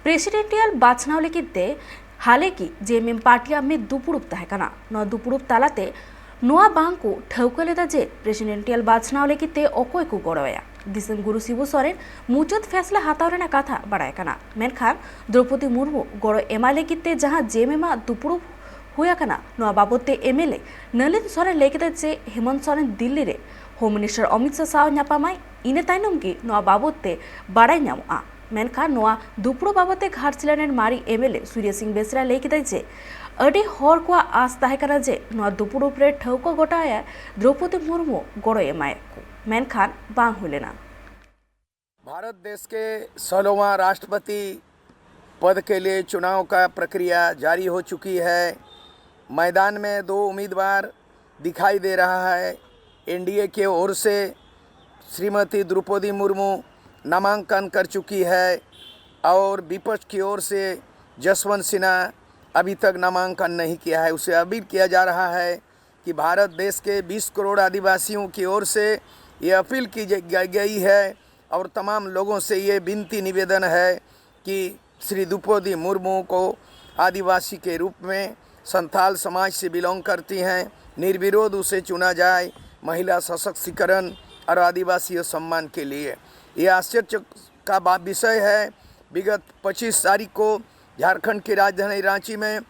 Presidential बाछनाव लगित हाले की जेएमएम पार्टिया में दुपुरुप तहकना न दुपुरुप तालाते नोआ बांग को ठौका लेदा जे प्रेसिडेंटियल बाछनाव लगित अकोय को गड़ोया दिसम गुरु शिबू सोरेन मुचत फैसला हाताव रेना कथा बड़ाय कना मेनखान द्रौपदी मुर्मू गड़ो एमा लगित जहां जेएमएम दुपुरुप हुआ कना नोआ बाबते एमएलए नलिन सोरेन लेकिते जे हेमंत सोरेन दिल्ली रे होम मिनिस्टर अमित शाह साव ᱧᱟᱯᱟᱢᱟᱭ ᱤᱱᱟᱹ ᱛᱟᱭᱱᱚᱢ ᱜᱮ ᱱᱚᱣᱟ ᱵᱟᱵᱚᱫᱛᱮ ᱵᱟᱲᱟᱭ ᱧᱟᱢᱚᱜᱼᱟ ᱢᱮᱱᱠᱷᱟᱱ ᱱᱚᱣᱟ ᱫᱩᱯᱲᱩᱵ ᱵᱟᱵᱚᱫᱛᱮ ᱜᱷᱟᱴᱥᱤᱞᱟ ᱨᱮᱱ ᱢᱟᱨᱤ एमएलए सूर्य सिंह बेसरा ᱞᱟᱹᱭ ᱠᱮᱫᱟᱭ ᱡᱮ ᱟᱹᱰᱤ ᱦᱚᱲ ᱠᱚᱣᱟᱜ ᱟᱥ ᱛᱟᱦᱮᱸ ᱠᱟᱱᱟ ᱡᱮ ᱱᱚᱣᱟ ᱫᱩᱯᱲᱩᱵ ᱨᱮ ᱴᱷᱟᱹᱣᱠᱟᱹ ᱜᱚᱴᱟᱭᱟ द्रौपदी मुर्मू गड़ो एमायको मेनखान बांग हुई लेना। भारत देश के 16वां राष्ट्रपति पद के लिए चुनाव का प्रक्रिया जारी हो चुकी है। मैदान में दो उम्मीदवार दिखाई दे रहा है। एनडीए के ओर से श्रीमती द्रौपदी मुर्मू नामांकन कर चुकी है और विपक्ष की ओर से जसवंत सिन्हा अभी तक नामांकन नहीं किया है। उसे अपील किया जा रहा है कि भारत देश के 20 करोड़ आदिवासियों की ओर से ये अपील की गई है और तमाम लोगों से ये विनती निवेदन है कि श्री द्रौपदी मुर्मू को आदिवासी के रूप में संथाल समाज से बिलोंग करती हैं, निर्विरोध उसे चुना जाए महिला सशक्तिकरण और आदिवासी सम्मान के लिए। यह आश्चर्य का विषय है। विगत 25 तारीख को झारखंड की राजधानी रांची में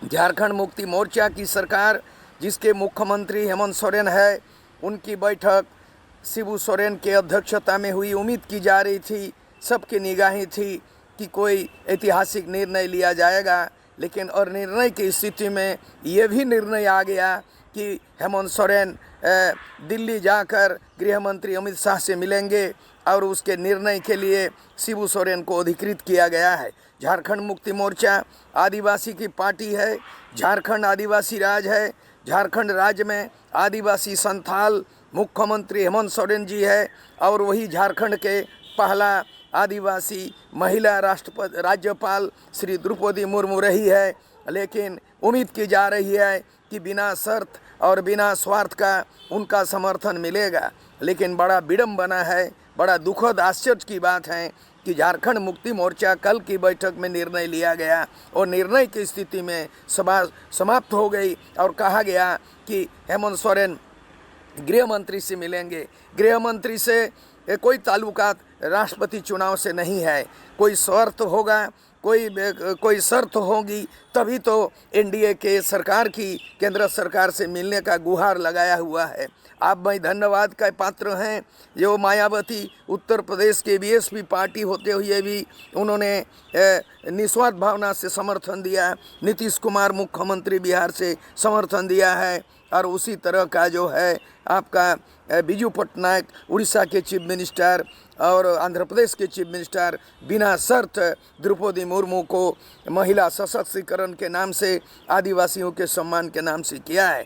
झारखंड मुक्ति मोर्चा की सरकार जिसके मुख्यमंत्री हेमंत सोरेन है, उनकी बैठक शिबू सोरेन के अध्यक्षता में हुई। उम्मीद की जा रही थी, सबकी निगाहें थी कि कोई ऐतिहासिक निर्णय लिया जाएगा, लेकिन और निर्णय की स्थिति में ये भी निर्णय आ गया कि हेमंत सोरेन दिल्ली जाकर गृह मंत्री अमित शाह से मिलेंगे और उसके निर्णय के लिए शिबू सोरेन को अधिकृत किया गया है। झारखंड मुक्ति मोर्चा आदिवासी की पार्टी है। झारखंड आदिवासी राज है। झारखंड राज्य में आदिवासी संथाल मुख्यमंत्री हेमंत सोरेन जी है और वही झारखंड के पहला आदिवासी महिला राज्यपाल श्री द्रौपदी मुर्मू रही है। लेकिन उम्मीद की जा रही है कि बिना शर्त और बिना स्वार्थ का उनका समर्थन मिलेगा। लेकिन बड़ा विडंबना है, बड़ा दुखद आश्चर्य की बात है कि झारखंड मुक्ति मोर्चा कल की बैठक में निर्णय लिया गया और निर्णय की स्थिति में सभा समाप्त हो गई और कहा गया कि हेमंत सोरेन गृह मंत्री से मिलेंगे। गृह मंत्री से कोई ताल्लुकात राष्ट्रपति चुनाव से नहीं है। कोई शर्त होगा, कोई शर्त होगी तभी तो एनडीए के सरकार की केंद्र सरकार से मिलने का गुहार लगाया हुआ है। आप भाई धन्यवाद का पात्र हैं जो मायावती उत्तर प्रदेश के बीएसपी पार्टी होते हुए भी उन्होंने निस्वार्थ भावना से समर्थन दिया। नीतीश कुमार मुख्यमंत्री बिहार से समर्थन दिया है और उसी तरह का जो है आपका बिजू पटनायक उड़ीसा के चीफ मिनिस्टर और आंध्र प्रदेश के चीफ मिनिस्टर बिना शर्त द्रौपदी मुर्मू को महिला सशक्तिकरण के नाम से आदिवासियों के सम्मान के नाम से किया है।